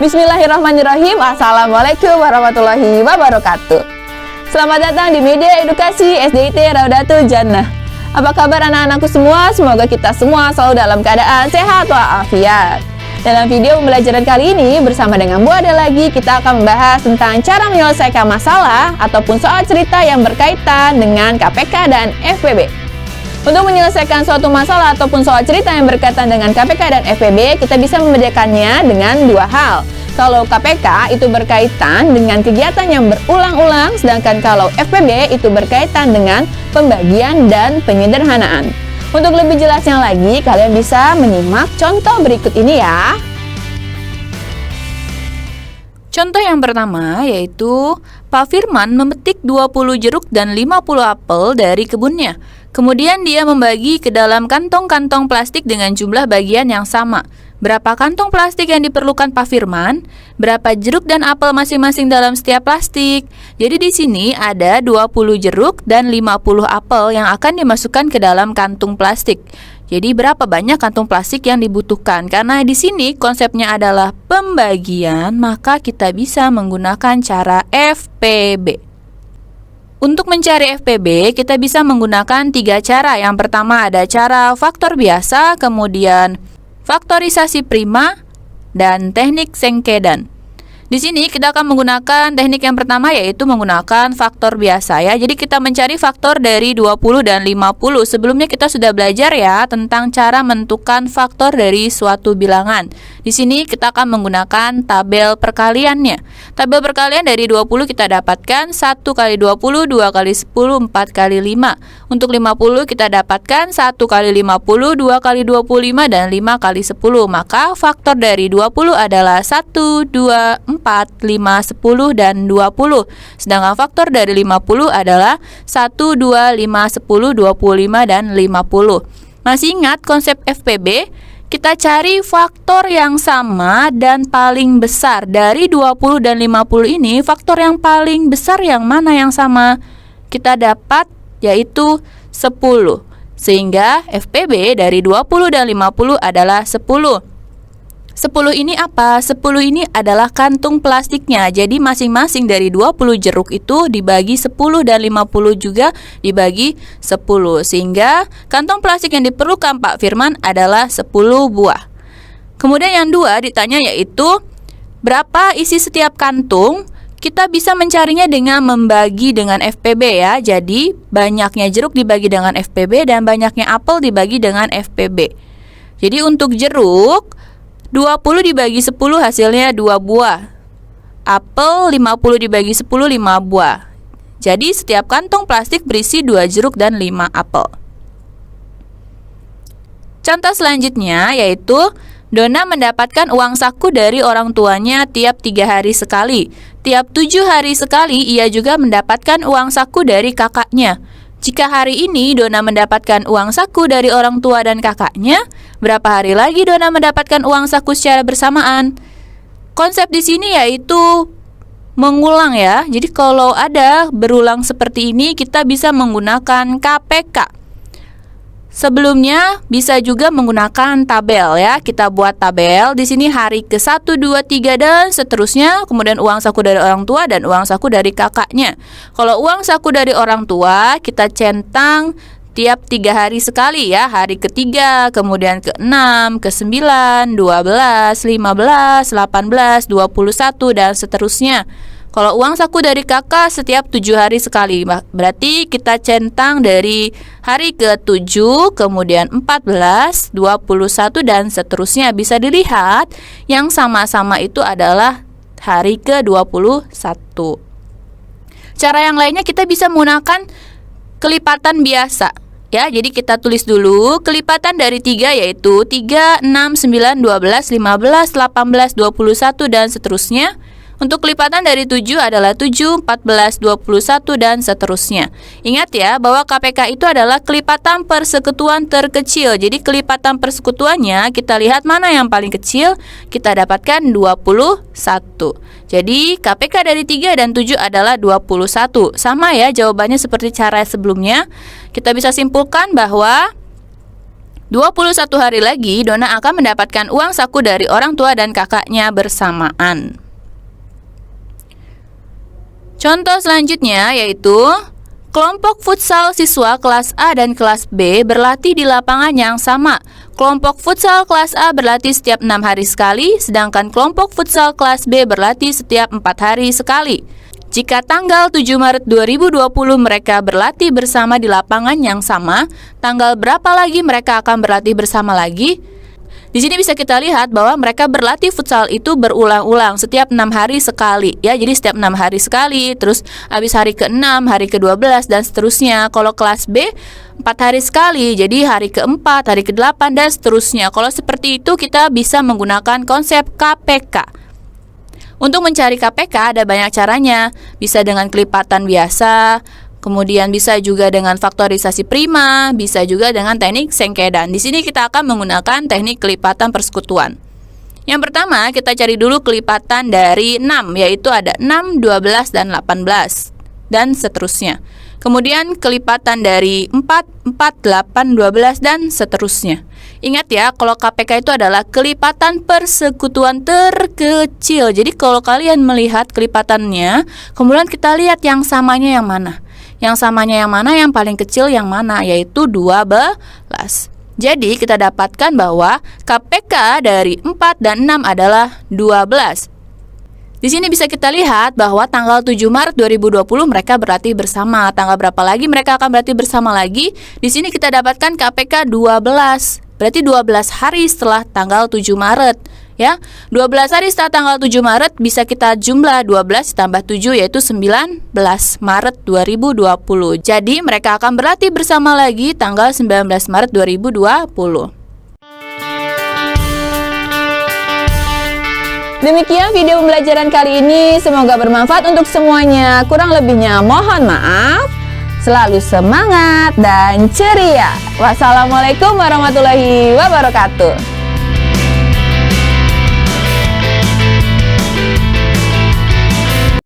Bismillahirrahmanirrahim. Assalamualaikum warahmatullahi wabarakatuh. Selamat datang di Media Edukasi SDIT Raudatul Jannah. Apa kabar anak-anakku semua? Semoga kita semua selalu dalam keadaan sehat walafiat. Dalam video pembelajaran kali ini bersama dengan Bu Ade lagi, kita akan membahas tentang cara menyelesaikan masalah ataupun soal cerita yang berkaitan dengan KPK dan FPB. Untuk menyelesaikan suatu masalah ataupun soal cerita yang berkaitan dengan KPK dan FPB, kita bisa membedakannya dengan dua hal. Kalau KPK itu berkaitan dengan kegiatan yang berulang-ulang, sedangkan kalau FPB itu berkaitan dengan pembagian dan penyederhanaan. Untuk lebih jelasnya lagi, kalian bisa menyimak contoh berikut ini ya. Contoh yang pertama yaitu Pak Firman memetik 20 jeruk dan 50 apel dari kebunnya. Kemudian dia membagi ke dalam kantong-kantong plastik dengan jumlah bagian yang sama. Berapa kantong plastik yang diperlukan Pak Firman? Berapa jeruk dan apel masing-masing dalam setiap plastik? Jadi di sini ada 20 jeruk dan 50 apel yang akan dimasukkan ke dalam kantung plastik. Jadi berapa banyak kantung plastik yang dibutuhkan? Karena di sini konsepnya adalah pembagian, maka kita bisa menggunakan cara FPB. Untuk mencari FPB, kita bisa menggunakan 3 cara. Yang pertama ada cara faktor biasa, kemudian faktorisasi prima, dan teknik Sengkedan. Di sini kita akan menggunakan teknik yang pertama yaitu menggunakan faktor biasa ya. Jadi kita mencari faktor dari 20 dan 50. Sebelumnya kita sudah belajar ya tentang cara menentukan faktor dari suatu bilangan. Di sini kita akan menggunakan tabel perkaliannya. Tabel perkalian dari 20 kita dapatkan 1 kali 20, 2 kali 10, 4 kali 5. Untuk 50 kita dapatkan 1 kali 50, 2 kali 25, dan 5 kali 10. Maka faktor dari 20 adalah 1, 2, 4, 5, 10, dan 20. Sedangkan faktor dari 50 adalah 1, 2, 5, 10, 25, dan 50. Masih ingat konsep FPB? Kita cari faktor yang sama dan paling besar. Dari 20 dan 50 ini, faktor yang paling besar yang mana yang sama? Kita dapat yaitu 10. Sehingga FPB dari 20 dan 50 adalah 10. 10 ini apa? 10 ini adalah kantung plastiknya. Jadi masing-masing dari 20 jeruk itu dibagi 10 dan 50 juga dibagi 10. Sehingga kantong plastik yang diperlukan Pak Firman adalah 10 buah. Kemudian yang dua ditanya yaitu berapa isi setiap kantung? Kita bisa mencarinya dengan membagi dengan FPB ya. Jadi banyaknya jeruk dibagi dengan FPB dan banyaknya apel dibagi dengan FPB. Jadi untuk jeruk 20 dibagi 10 hasilnya 2 buah. Apel 50 dibagi 10 5 buah. Jadi setiap kantong plastik berisi 2 jeruk dan 5 apel. Contoh selanjutnya yaitu Dona mendapatkan uang saku dari orang tuanya tiap 3 hari sekali. Tiap 7 hari sekali ia juga mendapatkan uang saku dari kakaknya. Jika hari ini Dona mendapatkan uang saku dari orang tua dan kakaknya, berapa hari lagi Dona mendapatkan uang saku secara bersamaan? Konsep di sini yaitu mengulang ya. Jadi kalau ada berulang seperti ini, kita bisa menggunakan KPK. Sebelumnya bisa juga menggunakan tabel ya. Kita buat tabel di sini hari ke-1, 2, 3 dan seterusnya. Kemudian uang saku dari orang tua dan uang saku dari kakaknya. Kalau uang saku dari orang tua kita centang tiap 3 hari sekali ya. Hari ke-3, kemudian ke-6, ke-9, 12, 15, 18, 21 dan seterusnya. Kalau uang saku dari kakak setiap 7 hari sekali, berarti kita centang dari hari ke-7, kemudian 14, 21 dan seterusnya. Bisa dilihat yang sama-sama itu adalah hari ke-21. Cara yang lainnya kita bisa menggunakan kelipatan biasa. Ya, jadi kita tulis dulu kelipatan dari 3 yaitu 3, 6, 9, 12, 15, 18, 21 dan seterusnya. Untuk kelipatan dari 7 adalah 7, 14, 21 dan seterusnya. Ingat ya bahwa KPK itu adalah kelipatan persekutuan terkecil. Jadi kelipatan persekutuannya kita lihat mana yang paling kecil, kita dapatkan 21. Jadi KPK dari 3 dan 7 adalah 21. Sama ya jawabannya seperti cara sebelumnya. Kita bisa simpulkan bahwa 21 hari lagi, Donna akan mendapatkan uang saku dari orang tua dan kakaknya bersamaan. Contoh selanjutnya yaitu kelompok futsal siswa kelas A dan kelas B berlatih di lapangan yang sama. Kelompok futsal kelas A berlatih setiap 6 hari sekali, sedangkan kelompok futsal kelas B berlatih setiap 4 hari sekali. Jika tanggal 7 Maret 2020 mereka berlatih bersama di lapangan yang sama, tanggal berapa lagi mereka akan berlatih bersama lagi? Di sini bisa kita lihat bahwa mereka berlatih futsal itu berulang-ulang setiap 6 hari sekali ya. Jadi setiap 6 hari sekali, terus habis hari ke-6, hari ke-12 dan seterusnya. Kalau kelas B 4 hari sekali, jadi hari ke-4, hari ke-8 dan seterusnya. Kalau seperti itu kita bisa menggunakan konsep KPK. Untuk mencari KPK ada banyak caranya. Bisa dengan kelipatan biasa, kemudian bisa juga dengan faktorisasi prima, bisa juga dengan teknik sengkedan. Di sini kita akan menggunakan teknik kelipatan persekutuan. Yang pertama, kita cari dulu kelipatan dari 6, yaitu ada 6, 12, dan 18, dan seterusnya. Kemudian kelipatan dari 4, 4, 8, 12, dan seterusnya. Ingat ya, kalau KPK itu adalah kelipatan persekutuan terkecil. Jadi kalau kalian melihat kelipatannya, kemudian kita lihat yang samanya yang mana. Yang samanya yang mana, yang paling kecil yang mana, yaitu 12. Jadi kita dapatkan bahwa KPK dari 4 dan 6 adalah 12. Di sini bisa kita lihat bahwa tanggal 7 Maret 2020 mereka berlatih bersama. Tanggal berapa lagi mereka akan berlatih bersama lagi? Di sini kita dapatkan KPK 12. Berarti 12 hari setelah tanggal 7 Maret ya. 12 hari setelah tanggal 7 Maret bisa kita jumlah 12 ditambah 7 yaitu 19 Maret 2020. Jadi mereka akan berlatih bersama lagi tanggal 19 Maret 2020. Demikian video pembelajaran kali ini, semoga bermanfaat untuk semuanya. Kurang lebihnya mohon maaf. Selalu semangat dan ceria. Wassalamualaikum warahmatullahi wabarakatuh.